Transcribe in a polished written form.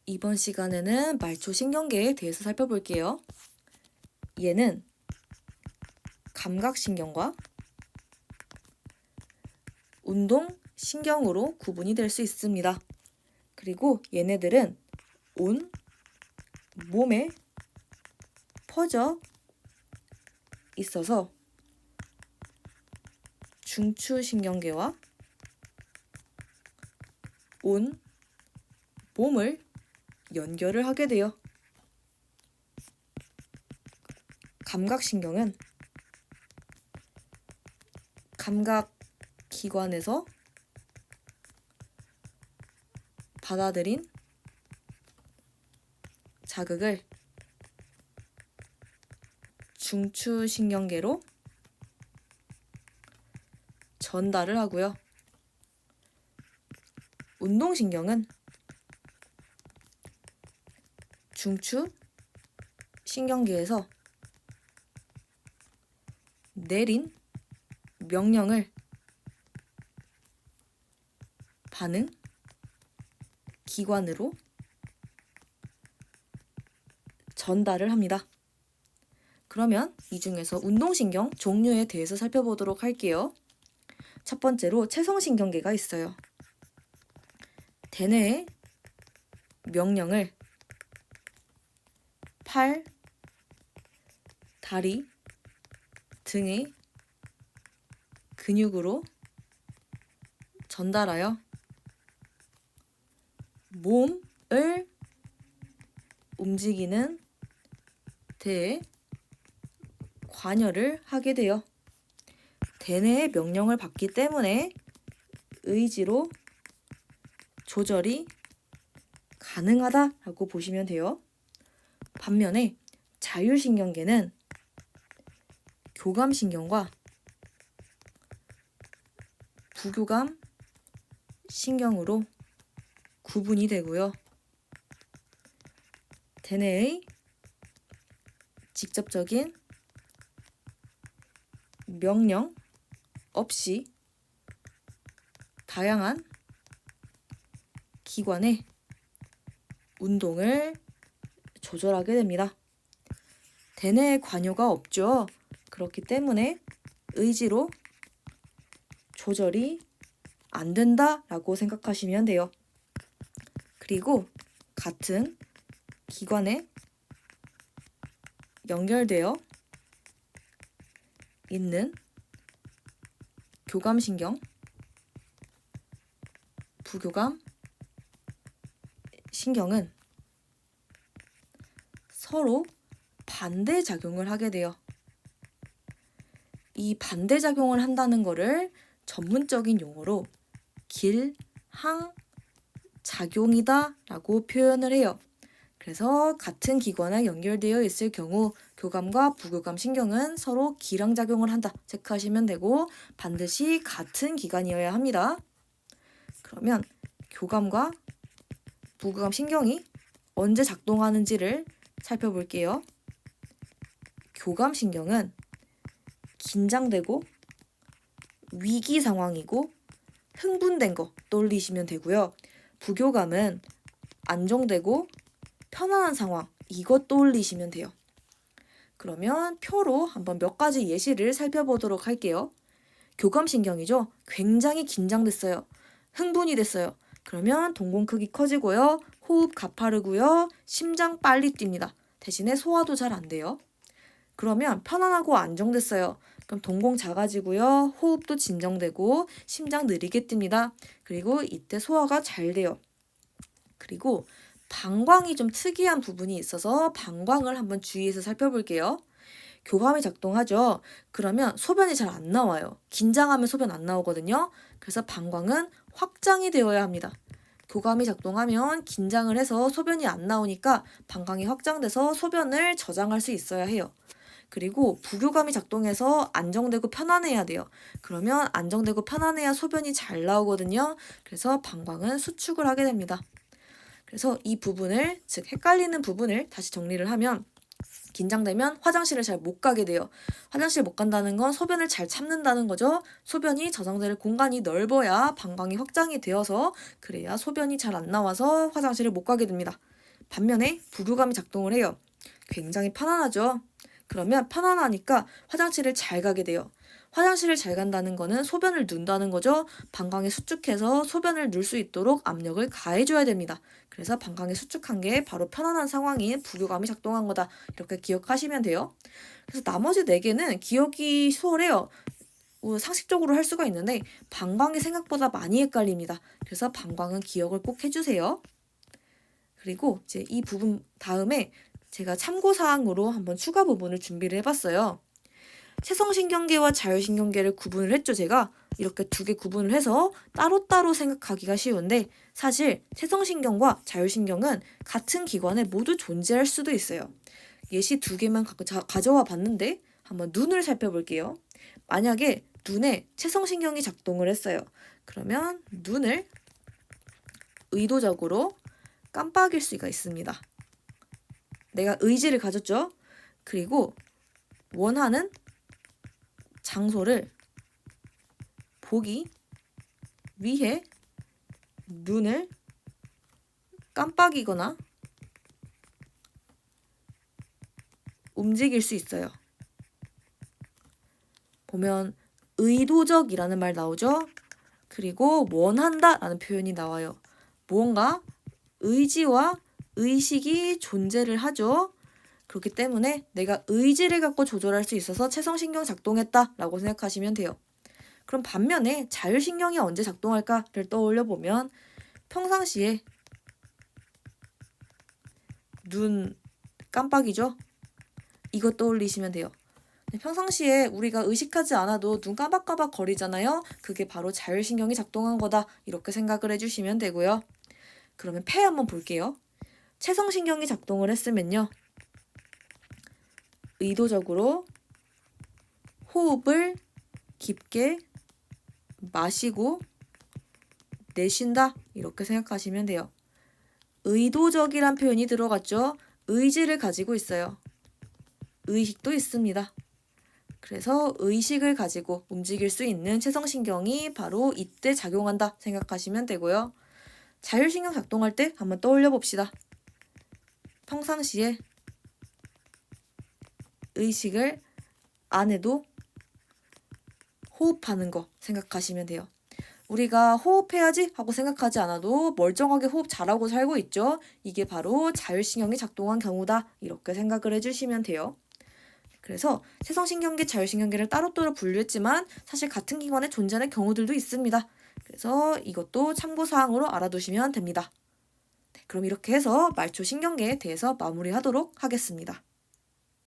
이번 시간에는 말초신경계에 대해서 살펴볼게요. 얘는 감각신경과 운동신경으로 구분이 될 수 있습니다. 그리고 얘네들은 온 몸에 퍼져 있어서 중추신경계와 온 몸을 연결을 하게 돼요. 감각신경은 감각기관에서 받아들인 자극을 중추신경계로 전달을 하고요. 운동신경은 중추신경계에서 내린 명령을 반응 기관으로 전달을 합니다. 그러면 이 중에서 운동신경 종류에 대해서 살펴보도록 할게요. 첫 번째로 체성신경계가 있어요. 대뇌의 명령을 팔, 다리 등의 근육으로 전달하여 몸을 움직이는 데에 관여를 하게 돼요. 대뇌의 명령을 받기 때문에 의지로 조절이 가능하다라고 보시면 돼요. 반면에 자율신경계는 교감신경과 부교감 신경으로 구분이 되고요. 대뇌의 직접적인 명령 없이 다양한 기관의 운동을 조절하게 됩니다. 대뇌의 관여가 없죠. 그렇기 때문에 의지로 조절이 안 된다라고 생각하시면 돼요. 그리고 같은 기관에 연결되어 있는 교감신경, 부교감 신경은 서로 반대작용을 하게 돼요. 이 반대작용을 한다는 거를 전문적인 용어로 길항작용이다 라고 표현을 해요. 그래서 같은 기관에 연결되어 있을 경우 교감과 부교감 신경은 서로 기량작용을 한다 체크하시면 되고 반드시 같은 기관이어야 합니다. 그러면 교감과 부교감 신경이 언제 작동하는지를 살펴볼게요. 교감 신경은 긴장되고 위기 상황이고 흥분된 거 떠올리시면 되고요. 부교감은 안정되고 편안한 상황, 이것 떠올리시면 돼요. 그러면 표로 한번 몇 가지 예시를 살펴보도록 할게요. 교감신경이죠. 굉장히 긴장됐어요. 흥분이 됐어요. 그러면 동공 크기 커지고요. 호흡 가파르고요. 심장 빨리 뜁니다. 대신에 소화도 잘 안 돼요. 그러면 편안하고 안정됐어요. 그럼 동공 작아지고요. 호흡도 진정되고 심장 느리게 뜁니다. 그리고 이때 소화가 잘 돼요. 그리고 방광이 좀 특이한 부분이 있어서 방광을 한번 주의해서 살펴볼게요. 교감이 작동하죠. 그러면 소변이 잘 안 나와요. 긴장하면 소변 안 나오거든요. 그래서 방광은 확장이 되어야 합니다. 교감이 작동하면 긴장을 해서 소변이 안 나오니까 방광이 확장돼서 소변을 저장할 수 있어야 해요. 그리고 부교감이 작동해서 안정되고 편안해야 돼요. 그러면 안정되고 편안해야 소변이 잘 나오거든요. 그래서 방광은 수축을 하게 됩니다. 그래서 이 부분을, 즉 헷갈리는 부분을 다시 정리를 하면 긴장되면 화장실을 잘 못 가게 돼요. 화장실 못 간다는 건 소변을 잘 참는다는 거죠. 소변이 저장될 공간이 넓어야 방광이 확장이 되어서 그래야 소변이 잘 안 나와서 화장실을 못 가게 됩니다. 반면에 부교감이 작동을 해요. 굉장히 편안하죠? 그러면 편안하니까 화장실을 잘 가게 돼요. 화장실을 잘 간다는 거는 소변을 둔다는 거죠. 방광에 수축해서 소변을 눌 수 있도록 압력을 가해줘야 됩니다. 그래서 방광에 수축한 게 바로 편안한 상황인 부교감이 작동한 거다. 이렇게 기억하시면 돼요. 그래서 나머지 4개는 기억이 수월해요. 상식적으로 할 수가 있는데 방광이 생각보다 많이 헷갈립니다. 그래서 방광은 기억을 꼭 해주세요. 그리고 이제 이 부분 다음에 제가 참고사항으로 한번 추가 부분을 준비를 해봤어요. 체성신경계와 자율신경계를 구분을 했죠, 제가. 이렇게 2개 구분을 해서 따로따로 생각하기가 쉬운데 사실 체성신경과 자율신경은 같은 기관에 모두 존재할 수도 있어요. 예시 2개만 가져와 봤는데 한번 눈을 살펴볼게요. 만약에 눈에 체성신경이 작동을 했어요. 그러면 눈을 의도적으로 깜빡일 수가 있습니다. 내가 의지를 가졌죠? 그리고 원하는 장소를 보기 위해 눈을 깜빡이거나 움직일 수 있어요. 보면 의도적이라는 말 나오죠? 그리고 원한다 라는 표현이 나와요. 무언가 의지와 의식이 존재를 하죠. 그렇기 때문에 내가 의지를 갖고 조절할 수 있어서 체성신경 작동했다 라고 생각하시면 돼요. 그럼 반면에 자율신경이 언제 작동할까를 떠올려 보면 평상시에 눈 깜빡이죠? 이거 떠올리시면 돼요. 평상시에 우리가 의식하지 않아도 눈 깜박깜박 거리잖아요. 그게 바로 자율신경이 작동한 거다. 이렇게 생각을 해주시면 되고요. 그러면 폐 한번 볼게요. 체성신경이 작동을 했으면요. 의도적으로 호흡을 깊게 마시고 내쉰다. 이렇게 생각하시면 돼요. 의도적이란 표현이 들어갔죠. 의지를 가지고 있어요. 의식도 있습니다. 그래서 의식을 가지고 움직일 수 있는 체성신경이 바로 이때 작용한다 생각하시면 되고요. 자율신경 작동할 때 한번 떠올려 봅시다. 평상시에 의식을 안 해도 호흡하는 거 생각하시면 돼요. 우리가 호흡해야지 하고 생각하지 않아도 멀쩡하게 호흡 잘하고 살고 있죠. 이게 바로 자율신경이 작동한 경우다. 이렇게 생각을 해주시면 돼요. 그래서 체성신경계, 자율신경계를 따로따로 분류했지만 사실 같은 기관에 존재하는 경우들도 있습니다. 그래서 이것도 참고사항으로 알아두시면 됩니다. 네, 그럼 이렇게 해서 말초신경계에 대해서 마무리하도록 하겠습니다.